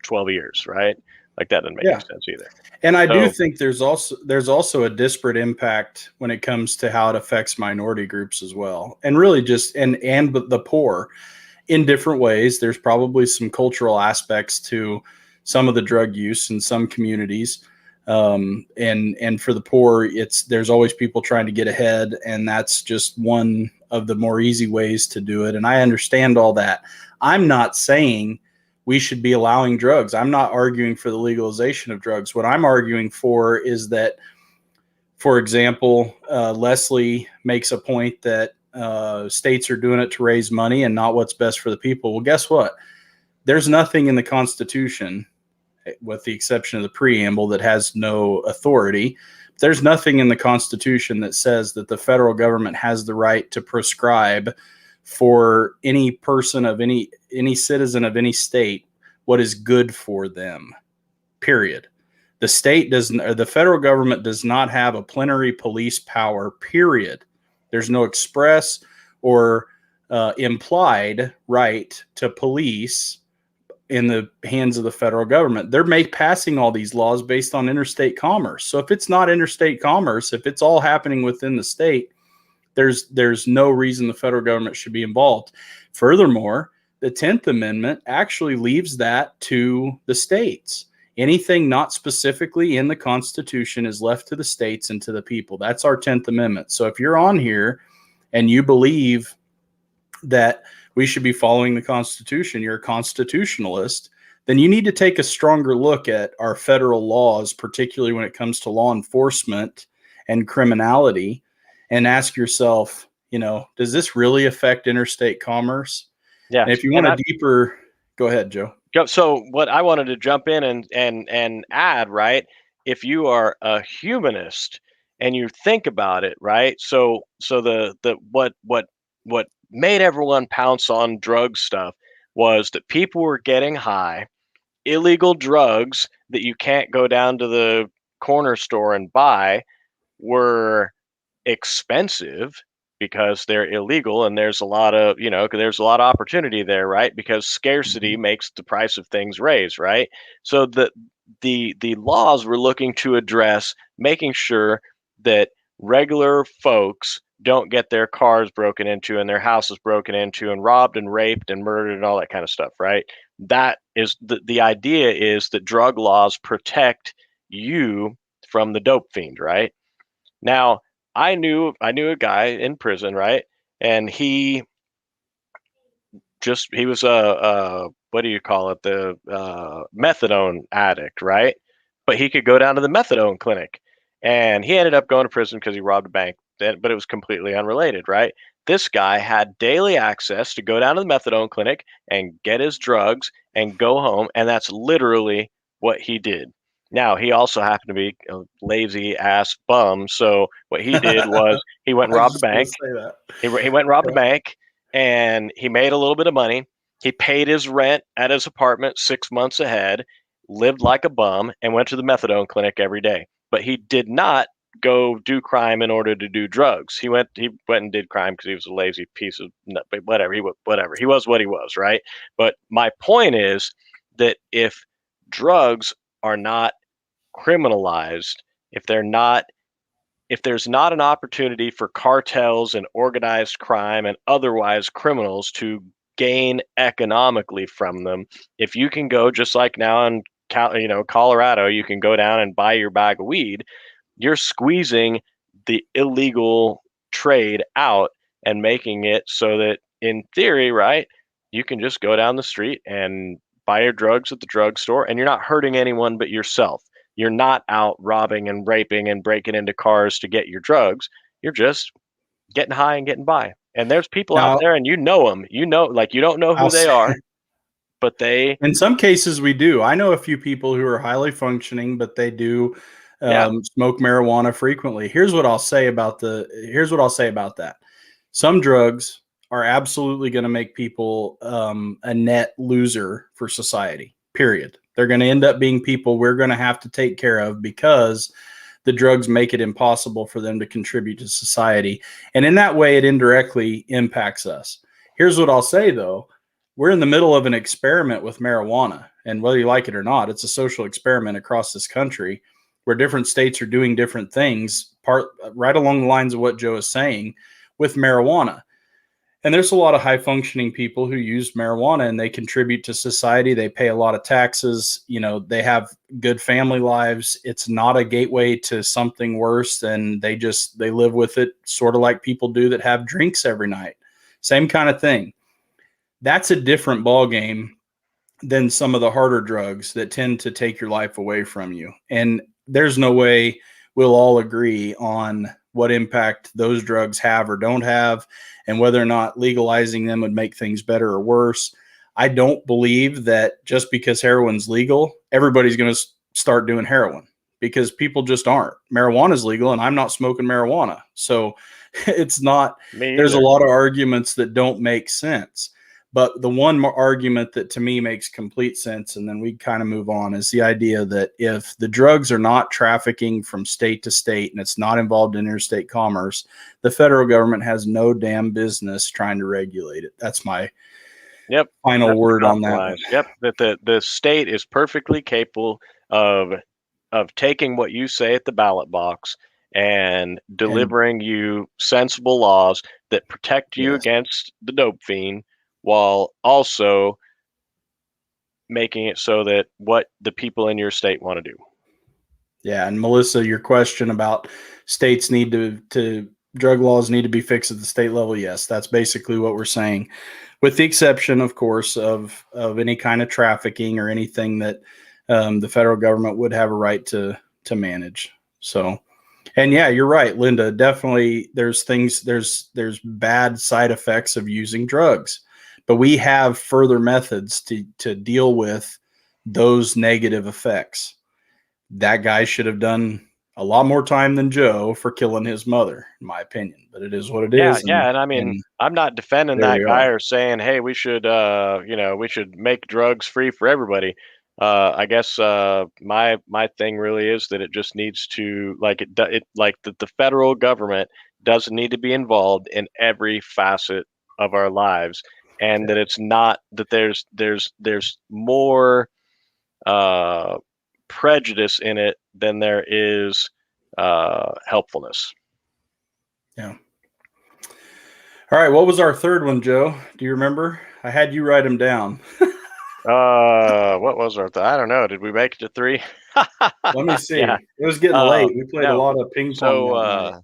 12 years, right? Like that doesn't make any sense either. And I do think there's also a disparate impact when it comes to how it affects minority groups as well, and really just and the poor in different ways. There's probably some cultural aspects to some of the drug use in some communities, and for the poor, there's always people trying to get ahead, and that's just one of the more easy ways to do it. And I understand all that. I'm not saying we should be allowing drugs. I'm not arguing for the legalization of drugs. What I'm arguing for is that, for example, Leslie makes a point that states are doing it to raise money and not what's best for the people. Well, guess what? There's nothing in the Constitution, with the exception of the preamble, that has no authority. There's nothing in the Constitution that says that the federal government has the right to prescribe for any person of any citizen of any state what is good for them, period. The state doesn't, or the federal government does not have a plenary police power, period. There's no express or implied right to police in the hands of the federal government. They're passing all these laws based on interstate commerce. So if it's not interstate commerce, if it's all happening within the state, there's no reason the federal government should be involved. Furthermore, the 10th Amendment actually leaves that to the states. Anything not specifically in the Constitution is left to the states and to the people. That's our 10th Amendment. So if you're on here and you believe that we should be following the Constitution, you're a constitutionalist, then you need to take a stronger look at our federal laws, particularly when it comes to law enforcement and criminality, and ask yourself, does this really affect interstate commerce? Yeah. And if you want a deeper, go ahead, Joe. So what I wanted to jump in and add, right? If you are a humanist and you think about it, right? So what made everyone pounce on drug stuff was that people were getting high, illegal drugs that you can't go down to the corner store and buy were expensive because they're illegal, and there's a lot of opportunity there, right? Because scarcity makes the price of things raise, right? So the laws were looking to address making sure that regular folks don't get their cars broken into and their houses broken into and robbed and raped and murdered and all that kind of stuff, right? That is the idea, is that drug laws protect you from the dope fiend, right? Now, I knew a guy in prison, right? And he was a what do you call it? The methadone addict, right? But he could go down to the methadone clinic, and he ended up going to prison because he robbed a bank. But it was completely unrelated, right? This guy had daily access to go down to the methadone clinic and get his drugs and go home, and that's literally what he did. Now, he also happened to be a lazy ass bum. So what he did was he went and robbed a bank. He went and robbed a bank, and he made a little bit of money. He paid his rent at his apartment 6 months ahead, lived like a bum, and went to the methadone clinic every day. But he did not go do crime in order to do drugs. He went and did crime because he was a lazy piece of whatever. He was what he was, right? But my point is that if drugs are not criminalized, if there's not an opportunity for cartels and organized crime and otherwise criminals to gain economically from them, if you can go, just like now in Colorado, you can go down and buy your bag of weed, you're squeezing the illegal trade out and making it so that, in theory, right, you can just go down the street and buy your drugs at the drugstore, and you're not hurting anyone but yourself. You're not out robbing and raping and breaking into cars to get your drugs. You're just getting high and getting by. And there's people out there, and you know them. You don't know who they are, but they. In some cases, we do. I know a few people who are highly functioning, but they do smoke marijuana frequently. Here's what I'll say about that. Some drugs are absolutely going to make people a net loser for society, period. They're going to end up being people we're going to have to take care of because the drugs make it impossible for them to contribute to society. And in that way, it indirectly impacts us. Here's what I'll say, though. we're in the middle of an experiment with marijuana, and whether you like it or not, it's a social experiment across this country where different states are doing different things, right along the lines of what Joe is saying with marijuana. And there's a lot of high functioning people who use marijuana and they contribute to society. They pay a lot of taxes. They have good family lives. It's not a gateway to something worse, and they live with it sort of like people do that have drinks every night. Same kind of thing. That's a different ball game than some of the harder drugs that tend to take your life away from you. And there's no way we'll all agree on what impact those drugs have or don't have, and whether or not legalizing them would make things better or worse. I don't believe that just because heroin's legal, everybody's going to start doing heroin, because people just aren't. Marijuana is legal and I'm not smoking marijuana. So it's not, there's a lot of arguments that don't make sense. But the one argument that to me makes complete sense, and then we kind of move on, is the idea that if the drugs are not trafficking from state to state and it's not involved in interstate commerce, the federal government has no damn business trying to regulate it. That's my final word on that. Yep, that the state is perfectly capable of taking what you say at the ballot box and delivering you sensible laws that protect you against the dope fiend, while also making it so that what the people in your state want to do. Yeah, and Melissa, your question about states need to drug laws need to be fixed at the state level. Yes, that's basically what we're saying, with the exception, of course, of any kind of trafficking or anything that the federal government would have a right to manage. So, and yeah, you're right, Linda. Definitely, there's bad side effects of using drugs. But we have further methods to deal with those negative effects. That guy should have done a lot more time than Joe for killing his mother, in my opinion. But it is what it is. Yeah, and I mean, I'm not defending that guy or saying, hey, we should make drugs free for everybody. I guess my thing really is that it just needs to, the federal government doesn't need to be involved in every facet of our lives. And that it's not that there's more prejudice in it than there is helpfulness. Yeah. All right. What was our third one, Joe? Do you remember? I had you write them down. What was our? I don't know. Did we make it to 3? Let me see. Yeah. It was getting late. We played a lot of ping pong.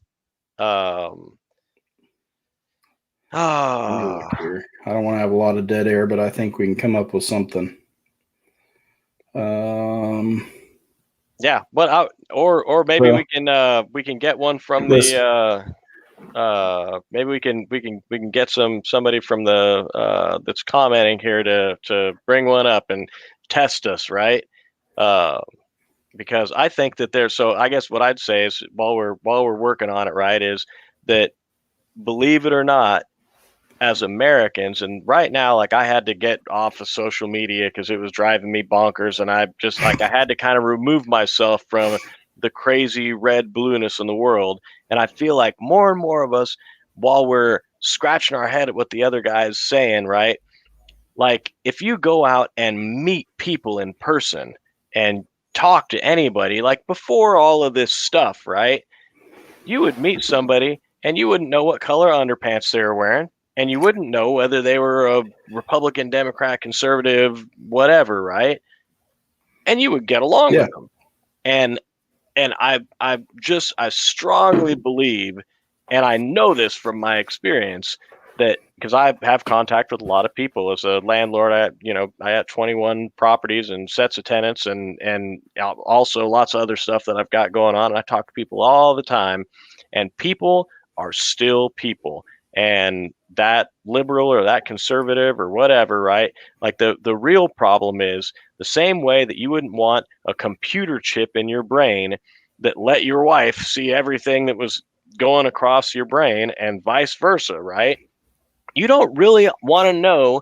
I don't want to have a lot of dead air, but I think we can come up with something. Yeah, but or maybe we can get one from the maybe we can get somebody from the that's commenting here to bring one up and test us, right? Because I think that so I guess what I'd say is while we're working on it, right, is that, believe it or not, as Americans, and right now, like, I had to get off of social media because it was driving me bonkers, and I just I had to kind of remove myself from the crazy red blueness in the world. And I feel like more and more of us, while we're scratching our head at what the other guy is saying, right? Like, if you go out and meet people in person and talk to anybody, like before all of this stuff, right? You would meet somebody and you wouldn't know what color underpants they were wearing. And you wouldn't know whether they were a Republican, Democrat, conservative, whatever, right? And you would get along with them. And I strongly believe, and I know this from my experience, that because I have contact with a lot of people as a landlord. I had 21 properties and sets of tenants, and also lots of other stuff that I've got going on. And I talk to people all the time, and people are still people. And that liberal or that conservative or whatever, right? Like the real problem is the same way that you wouldn't want a computer chip in your brain that let your wife see everything that was going across your brain, and vice versa, right? You don't really want to know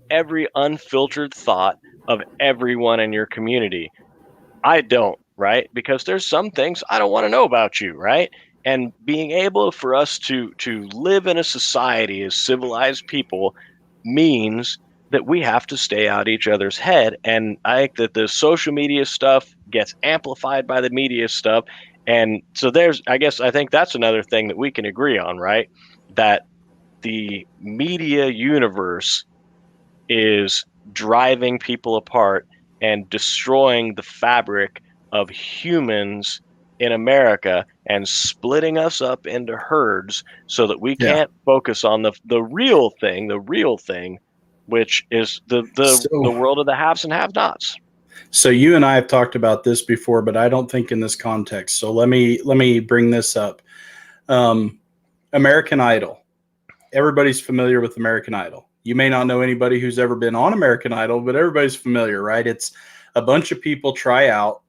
every unfiltered thought of everyone in your community. I don't, right? Because there's some things I don't want to know about you, right? And being able for us to live in a society as civilized people means that we have to stay out each other's head. And I think that the social media stuff gets amplified by the media stuff. And so I think that's another thing that we can agree on, right? That the media universe is driving people apart and destroying the fabric of humans in America and splitting us up into herds so that we Yeah. can't focus on the real thing, which is the So, world of the haves and have-nots. so you and I have talked about this before, but I don't think in this context. So let me bring this up. American Idol. Everybody's familiar with American Idol. You may not know anybody who's ever been on American Idol, but everybody's familiar, right? It's a bunch of people try out,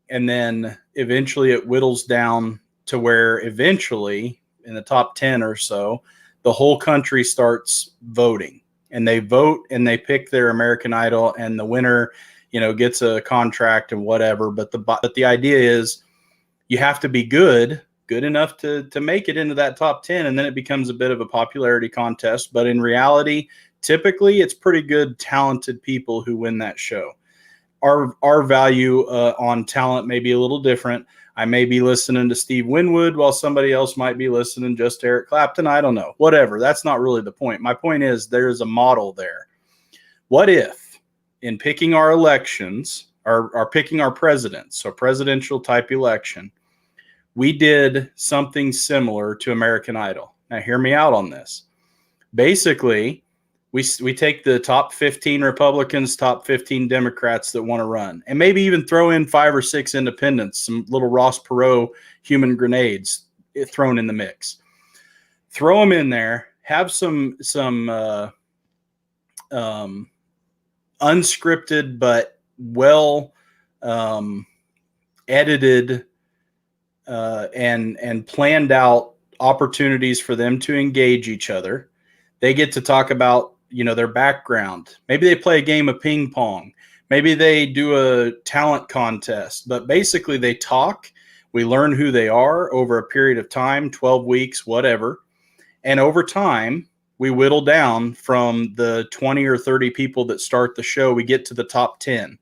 and then eventually it whittles down to where eventually in the top 10 or so, the whole country starts voting, and they vote and they pick their American Idol, and the winner, gets a contract and whatever. But the idea is you have to be good enough to make it into that top 10, and then it becomes a bit of a popularity contest. But in reality, typically it's pretty good, talented people who win that show. Our value on talent may be a little different. I may be listening to Steve Winwood while somebody else might be listening just to Eric Clapton. I don't know. Whatever. That's not really the point. My point is there's a model there. What if in picking our elections, or picking our presidents, so presidential type election, we did something similar to American Idol? Now, hear me out on this. Basically, we take the top 15 Republicans, top 15 Democrats that want to run, and maybe even throw in 5 or 6 independents, some little Ross Perot human grenades thrown in the mix. Throw them in there. Have some unscripted but well edited and planned out opportunities for them to engage each other. They get to talk about their background. Maybe they play a game of ping pong. Maybe they do a talent contest. But basically they talk. We learn who they are over a period of time, 12 weeks, whatever. And over time, we whittle down from the 20 or 30 people that start the show. We get to the top 10.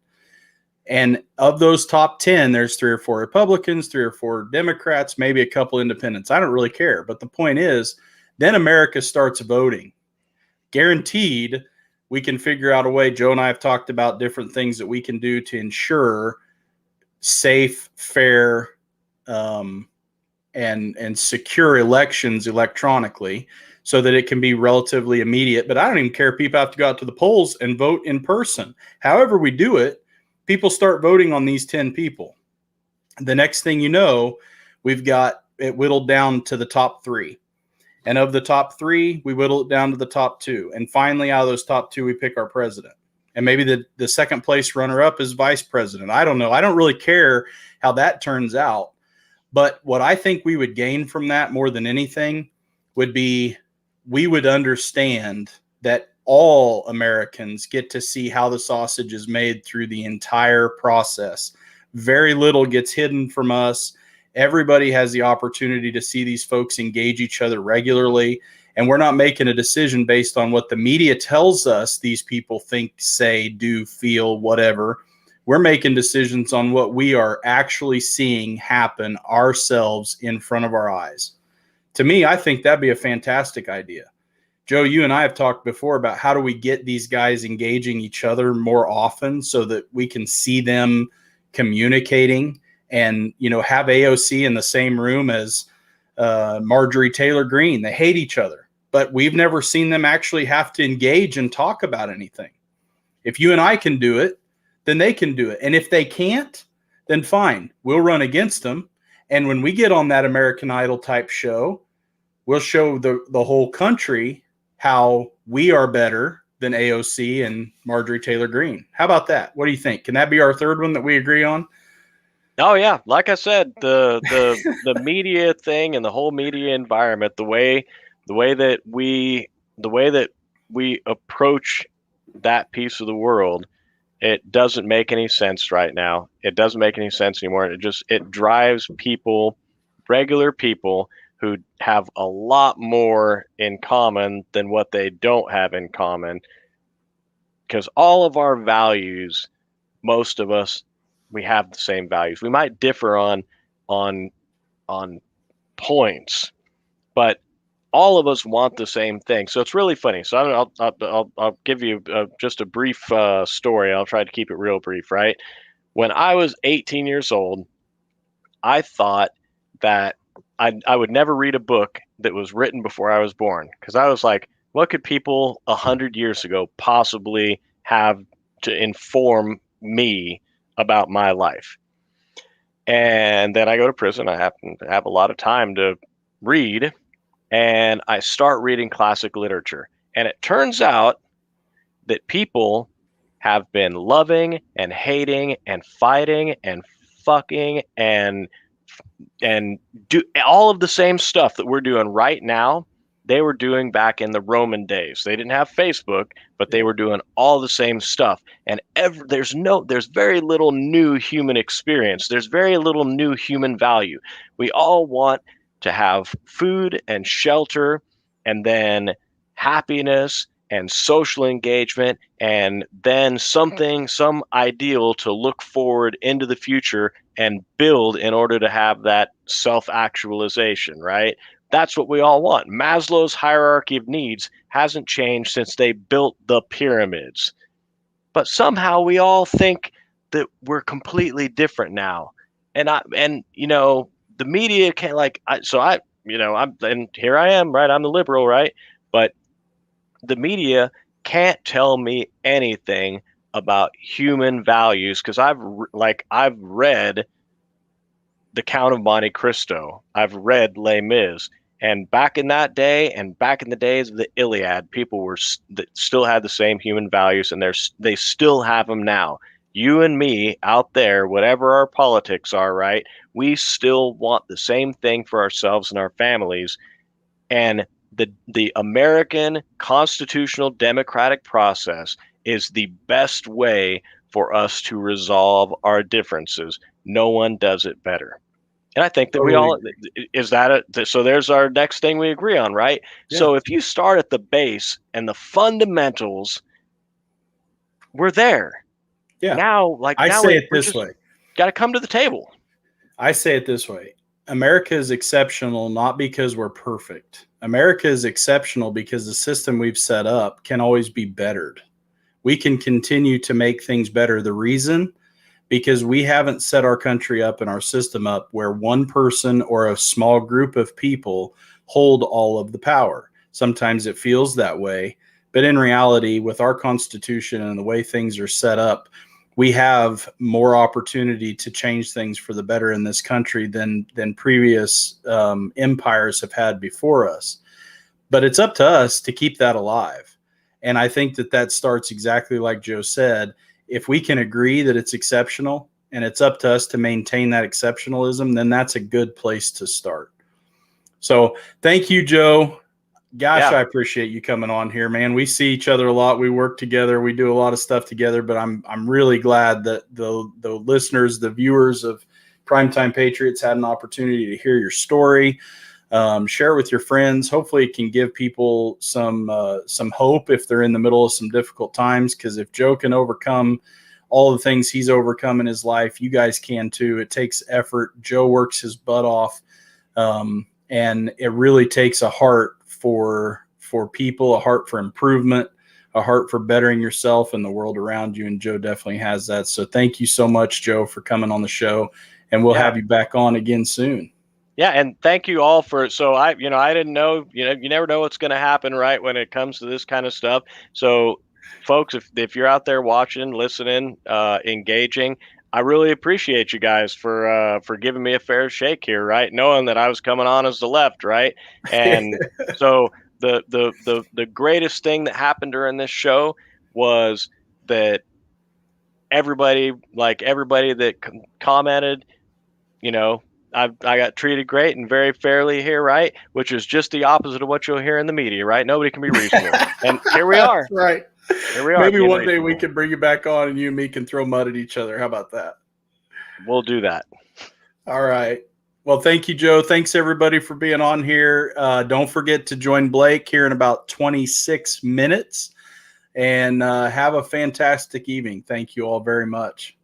And of those top 10, there's 3 or 4 Republicans, 3 or 4 Democrats, maybe a couple independents. I don't really care. But the point is, then America starts voting. Guaranteed, we can figure out a way. Joe and I have talked about different things that we can do to ensure safe, fair, and secure elections electronically so that it can be relatively immediate. But I don't even care if people have to go out to the polls and vote in person. However we do it, people start voting on these 10 people. The next thing you know, we've got it whittled down to the top 3. And of the top 3, we whittle it down to the top 2. And finally, out of those top 2, we pick our president. And maybe the second place runner-up is vice president. I don't know. I don't really care how that turns out. But what I think we would gain from that more than anything would be we would understand that all Americans get to see how the sausage is made through the entire process. Very little gets hidden from us. Everybody has the opportunity to see these folks engage each other regularly. And we're not making a decision based on what the media tells us these people think, say, do, feel, whatever. We're making decisions on what we are actually seeing happen ourselves in front of our eyes. To me, I think that'd be a fantastic idea. Joe, you and I have talked before about how do we get these guys engaging each other more often so that we can see them communicating and, have AOC in the same room as Marjorie Taylor Greene. They hate each other, but we've never seen them actually have to engage and talk about anything. If you and I can do it, then they can do it. And if they can't, then fine, we'll run against them. And when we get on that American Idol type show, we'll show the whole country how we are better than AOC and Marjorie Taylor Greene. How about that? What do you think? Can that be our third one that we agree on? Oh yeah, like I said, the media thing and the whole media environment, the way that we approach that piece of the world, it doesn't make any sense right now. It doesn't make any sense anymore. It drives people, regular people who have a lot more in common than what they don't have in common, because all of our values, most of us, we have the same values. We might differ on points, but all of us want the same thing. So it's really funny. So I'll give you just a brief story. I'll try to keep it real brief, right? When I was 18 years old, I thought that I would never read a book that was written before I was born, because I was like, what could people 100 years ago possibly have to inform me about my life? And then I go to prison. I happen to have a lot of time to read, and I start reading classic literature. And it turns out that people have been loving and hating and fighting and fucking and do all of the same stuff that we're doing right now. They were doing back in the Roman days. They didn't have Facebook, but they were doing all the same stuff. And there's very little new human experience. There's very little new human value. We all want to have food and shelter, and then happiness and social engagement, and then some ideal to look forward into the future and build in order to have that self-actualization, right? That's what we all want. Maslow's hierarchy of needs hasn't changed since they built the pyramids. But somehow we all think that we're completely different now. And the media can't and here I am, right? I'm the liberal, right? But the media can't tell me anything about human values, because I've read The Count of Monte Cristo. I've read Les Mis. And back in that day, and back in the days of the Iliad, people that still had the same human values, and they still have them now. You and me out there, whatever our politics are, right? We still want the same thing for ourselves and our families. And the American constitutional democratic process is the best way for us to resolve our differences. No one does it better. And I think that we all, so there's our next thing we agree on, right? Yeah. So if you start at the base and the fundamentals, we're there. Yeah. Now, I say it this way. Got to come to the table. I say it this way. America is exceptional not because we're perfect. America is exceptional because the system we've set up can always be bettered. We can continue to make things better. The reason, because we haven't set our country up and our system up where one person or a small group of people hold all of the power. Sometimes it feels that way, but in reality, with our Constitution and the way things are set up, we have more opportunity to change things for the better in this country than previous empires have had before us. But it's up to us to keep that alive. And I think that starts exactly like Joe said. If we can agree that it's exceptional and it's up to us to maintain that exceptionalism, then that's a good place to start. So thank you, Joe. Gosh, yeah. I appreciate you coming on here, man. We see each other a lot. We work together. We do a lot of stuff together, but I'm really glad that the listeners, the viewers of Primetime Patriots had an opportunity to hear your story. Share with your friends. Hopefully it can give people some hope if they're in the middle of some difficult times, because if Joe can overcome all the things he's overcome in his life, you guys can too. It takes effort. Joe works his butt off, and it really takes a heart for people, a heart for improvement, a heart for bettering yourself and the world around you, and Joe definitely has that. So thank you so much, Joe, for coming on the show, and we'll have you back on again soon. Yeah, and thank you all so I didn't know, you never know what's going to happen, right, when it comes to this kind of stuff. So folks, if you're out there watching, listening, engaging, I really appreciate you guys for giving me a fair shake here, right? Knowing that I was coming on as the left, right? And so the greatest thing that happened during this show was that everybody that commented, I got treated great and very fairly here, right? Which is just the opposite of what you'll hear in the media, right? Nobody can be reasonable. And here we are. That's right. Here we are. Maybe one day we can bring you back on and you and me can throw mud at each other. How about that? We'll do that. All right. Well, thank you, Joe. Thanks, everybody, for being on here. Don't forget to join Blake here in about 26 minutes. and have a fantastic evening. Thank you all very much.